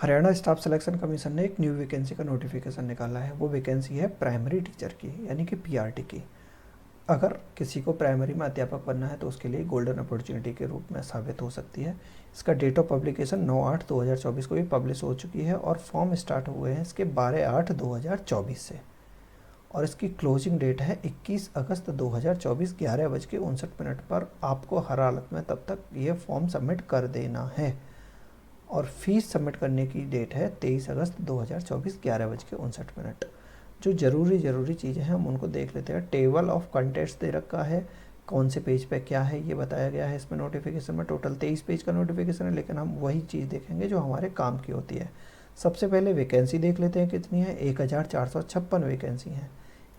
Haryana staff selection commission ने एक new vacancy का नोटिफिकेशन निकाला है। वो वैकेंसी है प्राइमरी टीचर की, यानी कि पीआरटी की। अगर किसी को प्राइमरी में अध्यापक बनना है तो उसके लिए गोल्डन अपॉर्चुनिटी के रूप में साबित हो सकती है। इसका डेट ऑफ पब्लिकेशन 9/8/2024 को भी पब्लिश हो चुकी है और फॉर्म स्टार्ट हुए हैं इसके 12/8/2024 से। और इसकी क्लोजिंग डेट है 21 अगस्त 2024 11:59 पर। आपको हर हालत में तब तक ये फॉर्म सबमिट कर देना है। और फीस सबमिट करने की डेट है 23 अगस्त 2024 11:59। जो ज़रूरी चीज़ें हैं हम उनको देख लेते हैं। टेबल ऑफ कंटेंट्स दे रखा है, कौन से पेज पे क्या है ये बताया गया है इसमें नोटिफिकेशन में। टोटल 23 पेज का नोटिफिकेशन है, लेकिन हम वही चीज़ देखेंगे जो हमारे काम की होती है। सबसे पहले वैकेंसी देख लेते हैं कितनी है। 1456 वैकेंसी हैं,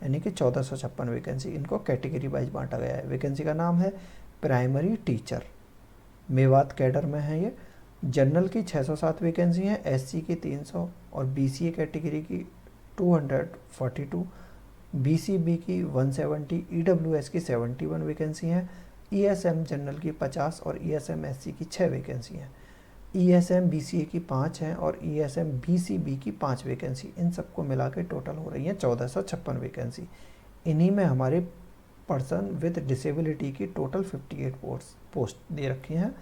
यानी कि 1456 वैकेंसी। इनको कैटेगरी वाइज बांटा गया है। वैकेंसी का नाम है प्राइमरी टीचर, मेवात कैडर में है ये। जनरल की 607 वैकेंसी हैं, एससी की 300 और बीसीए कैटेगरी की 242, बीसीबी की 170, ईडब्ल्यूएस की 71 वैकेंसी हैं। ईएसएम जनरल की 50 और ईएसएम एससी की 6 वैकेंसी हैं। ईएसएम बीसीए की 5 हैं और ईएसएम बीसीबी की 5 वैकेंसी। इन सबको मिला के टोटल हो रही है 1456 वैकेंसी। इन्हीं में हमारे पर्सन विद डिसेबिलिटी की टोटल 58 पोस्ट दे रखी हैं,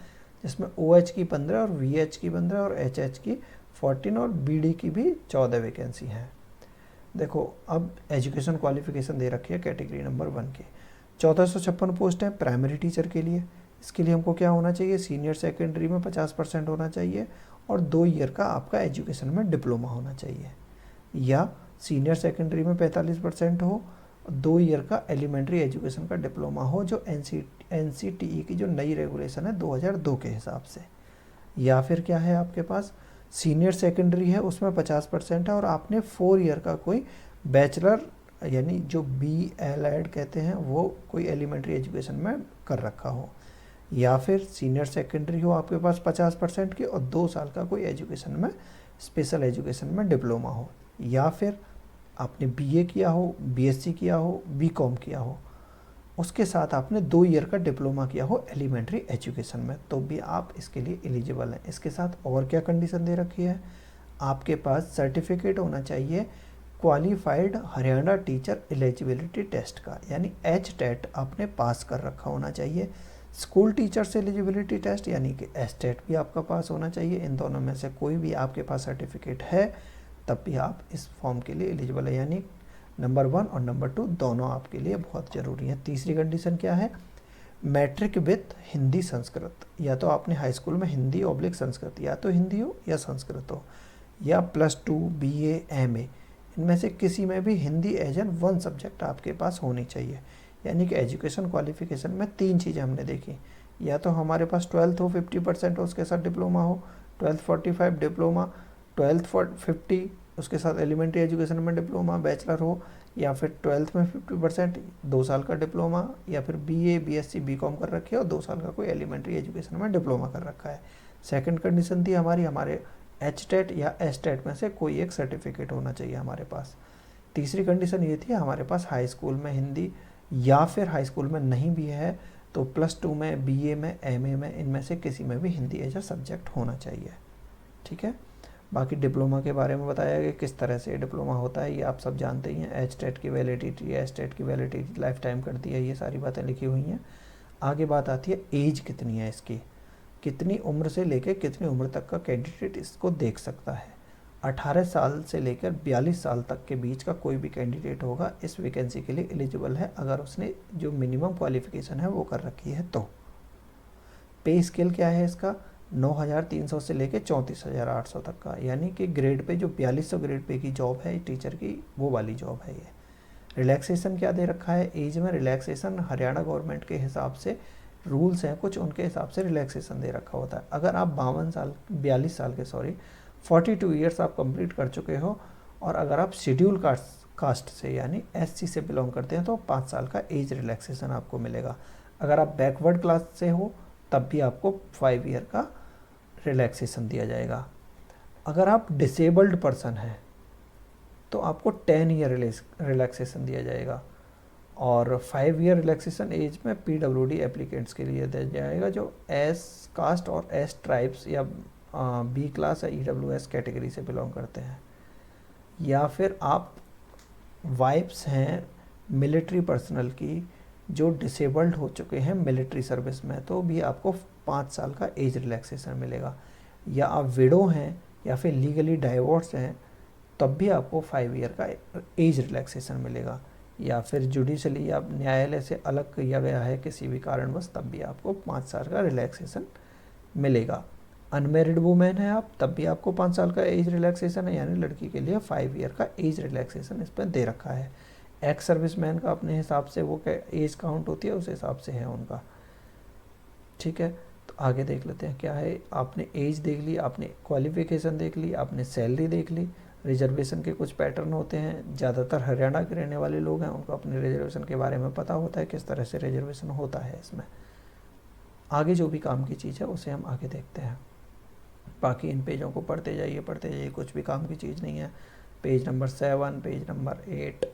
जिसमें ओएच की 15 और वीएच की 15 और एचएच की 14 और बीडी की भी 14 वैकेंसी हैं। देखो अब एजुकेशन क्वालिफिकेशन दे रखी है कैटेगरी नंबर 1 की। 1456 पोस्ट है प्राइमरी टीचर के लिए। इसके लिए हमको क्या होना चाहिए, सीनियर सेकेंडरी में 50% होना चाहिए और 2 ईयर का आपका एजुकेशन में डिप्लोमा होना चाहिए, या सीनियर सेकेंडरी में 45% हो, 2 ईयर का एलिमेंट्री एजुकेशन का डिप्लोमा हो जो एनसीटीई की जो नई रेगुलेशन है 2002 के हिसाब से। या फिर क्या है आपके पास, सीनियर सेकेंडरी है उसमें 50% है और आपने 4 ईयर का कोई बैचलर यानी जो BLED कहते हैं वो कोई एलिमेंट्री एजुकेशन में कर रखा हो। या फिर सीनियर सेकेंडरी हो आपके पास 50% की और 2 साल का कोई एजुकेशन में स्पेशल एजुकेशन में डिप्लोमा हो। या फिर आपने बीए किया हो, बीएससी किया हो, बीकॉम किया हो, उसके साथ आपने 2 ईयर का डिप्लोमा किया हो एलिमेंट्री एजुकेशन में, तो भी आप इसके लिए एलिजिबल हैं। इसके साथ और क्या कंडीशन दे रखी है, आपके पास सर्टिफिकेट होना चाहिए qualified Haryana teacher eligibility test का, यानी HTET आपने पास कर रखा होना चाहिए। स्कूल टीचर्स एलिजिबिलिटी टेस्ट यानी कि STET भी आपका पास होना चाहिए। इन दोनों में से कोई भी आपके पास सर्टिफिकेट है तब भी आप इस फॉर्म के लिए एलिजिबल है, यानी नंबर 1 और नंबर 2 दोनों आपके लिए बहुत ज़रूरी है। तीसरी कंडीशन क्या है, मैट्रिक विथ हिंदी संस्कृत। या तो आपने हाई स्कूल में हिंदी ऑब्लिक संस्कृत, या तो हिंदी हो या संस्कृत हो, या +2 BA MA, इनमें से किसी में भी हिंदी एज एन 1 सब्जेक्ट आपके पास होनी चाहिए। यानी कि एजुकेशन क्वालिफिकेशन में 3 चीज़ें हमने देखी, या तो हमारे पास 12th हो 50% हो उसके साथ डिप्लोमा हो, 12th 45 डिप्लोमा, 12th 50 उसके साथ एलिमेंट्री एजुकेशन में डिप्लोमा बैचलर हो, या फिर 12th में 50% 2 साल का डिप्लोमा, या फिर BA BSc BCom कर रखी है और 2 साल का कोई एलिमेंट्री एजुकेशन में डिप्लोमा कर रखा है। सेकंड कंडीशन थी हमारे HTET या STET में से कोई एक सर्टिफिकेट होना चाहिए हमारे पास। तीसरी कंडीशन ये थी हमारे पास हाई स्कूल में हिंदी, या फिर हाई स्कूल में नहीं भी है तो +2 में BA में MA में इनमें से किसी में भी हिंदी एज अ सब्जेक्ट होना चाहिए। ठीक है, बाकी डिप्लोमा के बारे में बताया गया किस तरह से डिप्लोमा होता है ये आप सब जानते ही हैं। HTET की वैलिडिटी, STET की वैलिडिटी लाइफ टाइम करती है, ये सारी बातें लिखी हुई हैं। आगे बात आती है एज कितनी है इसकी, कितनी उम्र से लेकर कितनी उम्र तक का कैंडिडेट इसको देख सकता है। 18 साल से लेकर 42 साल तक के बीच का कोई भी कैंडिडेट होगा इस वैकेंसी के लिए एलिजिबल है, अगर उसने जो मिनिमम क्वालिफिकेशन है वो कर रखी है तो। पे स्केल क्या है इसका, 9,300 से लेकर 34,800 तक का, यानी कि ग्रेड पे जो 4200 ग्रेड पे की जॉब है टीचर की वो वाली जॉब है ये। रिलैक्सेशन क्या दे रखा है, एज में रिलैक्सेशन हरियाणा गवर्नमेंट के हिसाब से रूल्स हैं कुछ, उनके हिसाब से रिलैक्सेशन दे रखा होता है। अगर आप 42 साल के 42 ईयर्स आप कंप्लीट कर चुके हो और अगर आप शेड्यूल कास्ट से यानी SC से बिलोंग करते हैं तो 5 साल का एज रिलैक्सेशन आपको मिलेगा। अगर आप बैकवर्ड क्लास से हो तब भी आपको 5 ईयर का रिलैक्सेशन दिया जाएगा। अगर आप डिसेबल्ड पर्सन हैं तो आपको 10 ईयर रिलैक्सेशन दिया जाएगा और 5 ईयर रिलैक्सेशन एज में PWD एप्लीकेंट्स के लिए दिया जाएगा जो एस कास्ट और एस ट्राइब्स या बी क्लास या EWS कैटेगरी से बिलोंग करते हैं, या फिर आप वाइफ्स हैं मिलिट्री पर्सनल की जो डिसेबल्ड हो चुके हैं मिलिट्री सर्विस में, तो भी आपको 5 साल का एज रिलैक्सेशन मिलेगा। या आप विडो हैं या फिर लीगली डाइवोर्स हैं, तब भी आपको 5 ईयर का एज रिलैक्सेशन मिलेगा। या फिर जुडिशली या न्यायालय से अलग किया गया है किसी भी कारणवश, तब भी आपको 5 साल का रिलैक्सेशन मिलेगा। अनमेरिड वुमेन है आप, तब भी आपको 5 साल का एज रिलैक्सेशन है, यानी लड़की के लिए 5 ईयर का एज रिलैक्सेशन इस पर दे रखा है। एक्स सर्विसमैन का अपने हिसाब से वो क्या एज काउंट होती है, उस हिसाब से है उनका। ठीक है, तो आगे देख लेते हैं क्या है। आपने एज देख ली, आपने क्वालिफिकेशन देख ली, आपने सैलरी देख ली। रिजर्वेशन के कुछ पैटर्न होते हैं, ज़्यादातर हरियाणा के रहने वाले लोग हैं, उनको अपने रिजर्वेशन के बारे में पता होता है, किस तरह से रिजर्वेशन होता है इसमें। आगे जो भी काम की चीज़ है उसे हम आगे देखते हैं। बाकी इन पेजों को पढ़ते जाइए, कुछ भी काम की चीज़ नहीं है। Page number 7, page number 8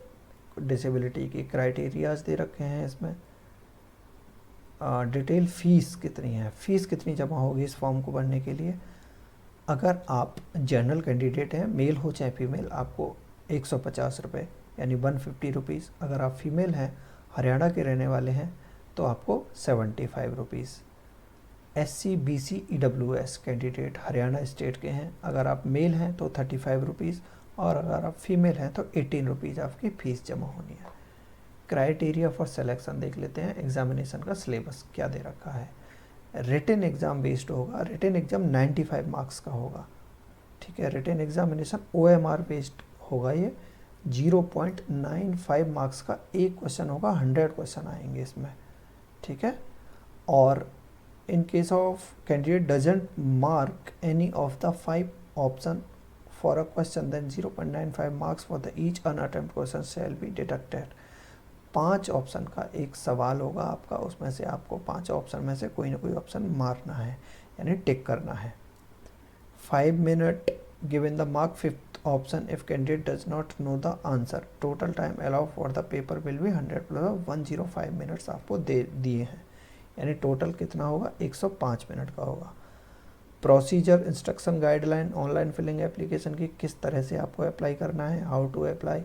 disability की क्राइटेरियाज दे रखे हैं इसमें। डिटेल फीस कितनी है, फीस कितनी जमा होगी इस फॉर्म को भरने के लिए। अगर आप जनरल कैंडिडेट हैं, मेल हो चाहे फीमेल, आपको 150 रुपये यानी 150 रुपीज़। अगर आप फीमेल हैं, हरियाणा के रहने वाले हैं, तो आपको 75 rupees. SC BC EWS candidate Haryana state के हैं, अगर आप मेल हैं तो 35 रुपीज़, और अगर आप फीमेल हैं तो 18 रुपीज़ आपकी फ़ीस जमा होनी है। क्राइटेरिया फॉर सिलेक्शन देख लेते हैं। एग्जामिनेशन का सिलेबस क्या दे रखा है। रिटन एग्ज़ाम बेस्ड होगा, रिटन एग्ज़ाम 95 मार्क्स का होगा। ठीक है, रिटन एग्जामिनेशन OMR बेस्ड होगा। ये 0.95 मार्क्स का एक क्वेश्चन होगा, 100 क्वेश्चन आएंगे इसमें। ठीक है, और in case of candidate doesn't mark any of the 5 option for a question, then 0.95 marks for the each unattempted question shall be deducted। 5 option का एक सवाल होगा आपका, उसमें से आपको 5 ऑप्शन में से कोई ना कोई ऑप्शन मारना है, यानी टिक करना है। 5 minute given the mark 5th option if candidate does not know the answer। total time allowed for the paper will be 100 plus 105 minutes आपको दे दिए हैं, यानी टोटल कितना होगा, 105 मिनट का होगा। Procedure, instruction, guideline, online filling application की किस तरह से आपको अप्लाई करना है, हाउ टू अप्लाई,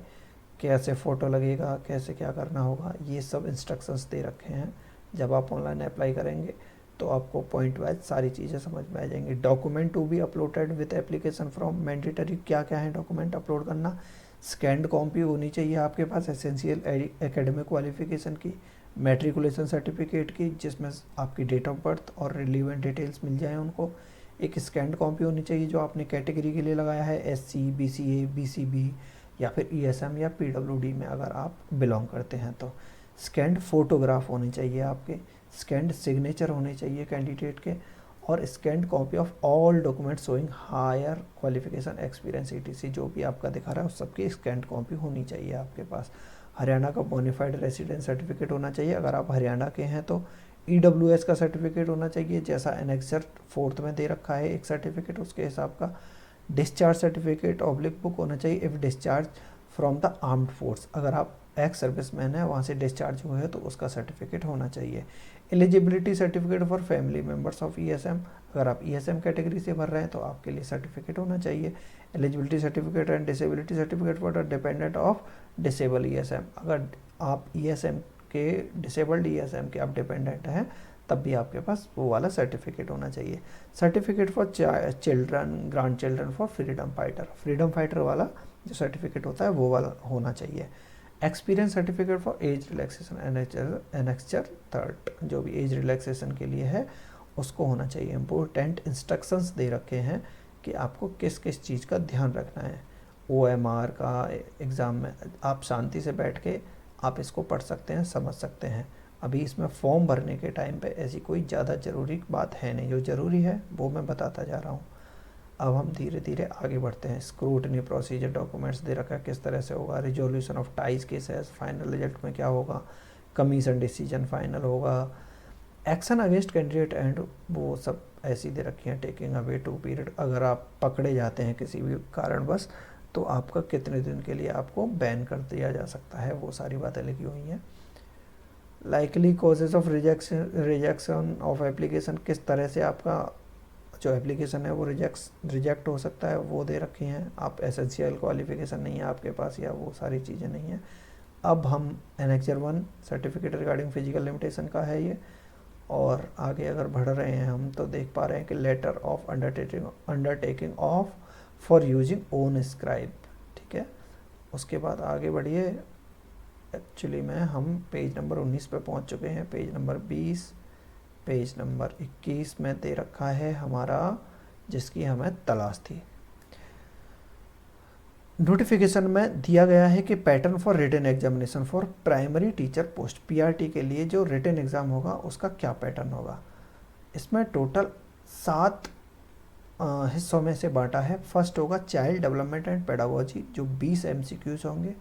कैसे फ़ोटो लगेगा, कैसे क्या करना होगा, ये सब इंस्ट्रक्शंस दे रखे हैं। जब आप ऑनलाइन अप्लाई करेंगे तो आपको पॉइंट वाइज सारी चीज़ें समझ में आ जाएंगी। Document to be uploaded with application form, mandatory क्या क्या है डॉक्यूमेंट अपलोड करना। स्कैंड कॉपी होनी चाहिए आपके पास एसेंशियल एकेडमिक क्वालिफिकेशन की, मैट्रिकुलेशन सर्टिफिकेट की, जिसमें आपकी डेट ऑफ बर्थ और रिलीवेंट डिटेल्स मिल जाएँ उनको। एक स्कैंड कॉपी होनी चाहिए जो आपने कैटेगरी के लिए लगाया है, SC BCA BCB या फिर ESM या PWD में अगर आप बिलोंग करते हैं तो। स्कैंड फोटोग्राफ होने चाहिए आपके, स्कैंड सिग्नेचर होने चाहिए कैंडिडेट के, और scanned copy of all document showing higher qualification experience ETC जो भी आपका दिखा रहा है उस सबकी स्कैंड कॉपी होनी चाहिए आपके पास। हरियाणा का बोनाफाइड रेसिडेंस सर्टिफिकेट होना चाहिए, अगर आप हरियाणा के हैं तो EWS का सर्टिफिकेट होना चाहिए, जैसा एनेक्सर 4th में दे रखा है एक सर्टिफिकेट उसके हिसाब का। डिस्चार्ज सर्टिफिकेट ऑब्लिक बुक होना चाहिए if discharge from the armed force, अगर आप एक्स सर्विसमैन है वहाँ से डिस्चार्ज हुए हैं तो उसका सर्टिफिकेट होना चाहिए। Eligibility certificate for family members of ESM, अगर आप ESM कैटेगरी से भर रहे हैं तो आपके लिए सर्टिफिकेट होना चाहिए। Eligibility certificate and disability certificate for the dependent of disable ESM, अगर आप ESM के डिसेबल्ड ESM के आप डिपेंडेंट हैं तब भी आपके पास वो वाला सर्टिफिकेट होना चाहिए। Certificate for children, grand children for freedom fighter, freedom fighter वाला जो सर्टिफिकेट होता है वो वाला होना चाहिए। Experience certificate for age relaxation annexure 3rd जो भी एज रिलैक्सेशन के लिए है उसको होना चाहिए। इम्पोर्टेंट इंस्ट्रक्शंस दे रखे हैं कि आपको किस किस चीज़ का ध्यान रखना है। OMR का एग्ज़ाम में आप शांति से बैठ के आप इसको पढ़ सकते हैं, समझ सकते हैं। अभी इसमें फॉर्म भरने के टाइम पे ऐसी कोई ज़्यादा ज़रूरी बात है नहीं, जो ज़रूरी है वो मैं बताता जा रहा हूँ। अब हम धीरे धीरे आगे बढ़ते हैं। स्क्रूटनी प्रोसीजर डॉक्यूमेंट्स दे रखा है किस तरह से होगा। Resolution of ties cases, final result में क्या होगा, कमीशन डिसीजन फाइनल होगा। एक्शन अगेंस्ट कैंडिडेट एंड वो सब ऐसी दे रखी हैं। टेकिंग अवे टू पीरियड, अगर आप पकड़े जाते हैं किसी भी कारणवश तो आपका कितने दिन के लिए आपको बैन कर दिया जा सकता है, वो सारी बातें लिखी हुई हैं। Likely causes of rejection of application, किस तरह से आपका जो एप्लीकेशन है वो रिजेक्ट हो सकता है, वो दे रखी हैं। आप एसेंशियल क्वालिफिकेशन नहीं है आपके पास या वो सारी चीज़ें नहीं हैं। अब हम annexure 1 certificate regarding physical limitation का है ये। और आगे अगर बढ़ रहे हैं हम तो देख पा रहे हैं कि letter of undertaking of for using own scribe, ठीक है। उसके बाद आगे बढ़िए, एक्चुअली में हम पेज नंबर 19 पे पहुंच चुके हैं। पेज नंबर 20, पेज नंबर 21 में दे रखा है हमारा, जिसकी हमें तलाश थी। नोटिफिकेशन में दिया गया है कि pattern for written examination for primary teacher post, PRT के लिए जो रिटन एग्ज़ाम होगा उसका क्या पैटर्न होगा। इसमें टोटल 7 हिस्सों में से बांटा है। फर्स्ट होगा चाइल्ड डेवलपमेंट एंड पेडागोजी, जो 20 MCQs होंगे।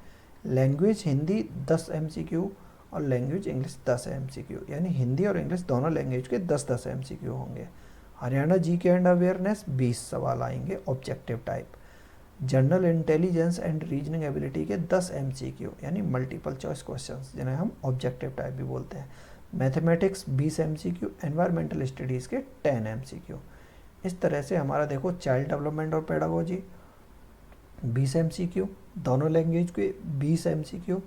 लैंग्वेज हिंदी 10 MCQ और लैंग्वेज इंग्लिश 10 MCQ, यानी हिंदी और इंग्लिश दोनों लैंग्वेज के 10-10 MCQ होंगे। हरियाणा जीके एंड अवेयरनेस 20 सवाल आएंगे objective type. General intelligence and reasoning ability के 10 MCQ यानी मल्टीपल चॉइस क्वेश्चंस, जिन्हें हम ऑब्जेक्टिव टाइप भी बोलते हैं। मैथमेटिक्स 20 MCQ, एनवायरमेंटल स्टडीज़ के 10 MCQ। इस तरह से हमारा देखो चाइल्ड डेवलपमेंट और पेडागोजी 20 MCQ, दोनों लैंग्वेज के 20 MCQ,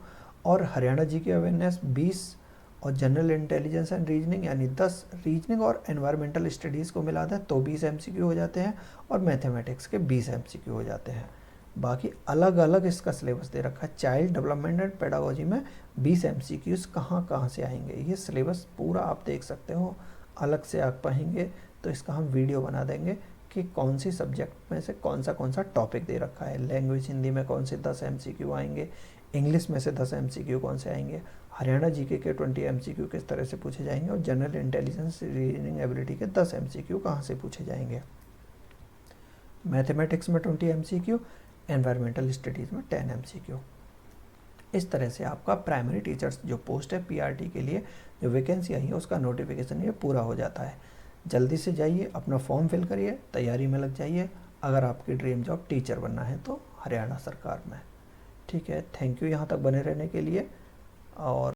और हरियाणा जी की अवेयरनेस 20, और जनरल इंटेलिजेंस एंड रीजनिंग यानी 10, रीजनिंग और एनवायरमेंटल स्टडीज़ को मिला दें तो 20 MCQ हो जाते हैं, और मैथमेटिक्स के 20 MCQ हो जाते हैं। बाकी अलग अलग इसका सिलेबस दे रखा है। चाइल्ड डेवलपमेंट एंड पेडागोजी में 20 MCQs कहाँ कहाँ से आएंगे, ये सिलेबस पूरा आप देख सकते हो। अलग से आप पाएंगे तो इसका हम वीडियो बना देंगे कि कौन सी सब्जेक्ट में से कौन सा टॉपिक दे रखा है। लैंग्वेज हिंदी में कौन से 10 MCQ आएंगे, इंग्लिश में से 10 MCQ कौन से आएंगे, हरियाणा जीके के 20 MCQ किस तरह से पूछे जाएंगे, और जनरल इंटेलिजेंस रीजनिंग एबिलिटी के 10 MCQ कहाँ से पूछे जाएंगे। मैथमेटिक्स में 20 MCQ, एनवायरमेंटल स्टडीज़ में 10 MCQ। इस तरह से आपका प्राइमरी टीचर्स जो पोस्ट है पीआरटी के लिए, जो वैकेंसी आई है उसका नोटिफिकेशन ये पूरा हो जाता है। जल्दी से जाइए, अपना फॉर्म फिल करिए, तैयारी में लग जाइए, अगर आपकी ड्रीम जॉब टीचर बनना है तो हरियाणा सरकार में। ठीक है, थैंक यू यहाँ तक बने रहने के लिए। और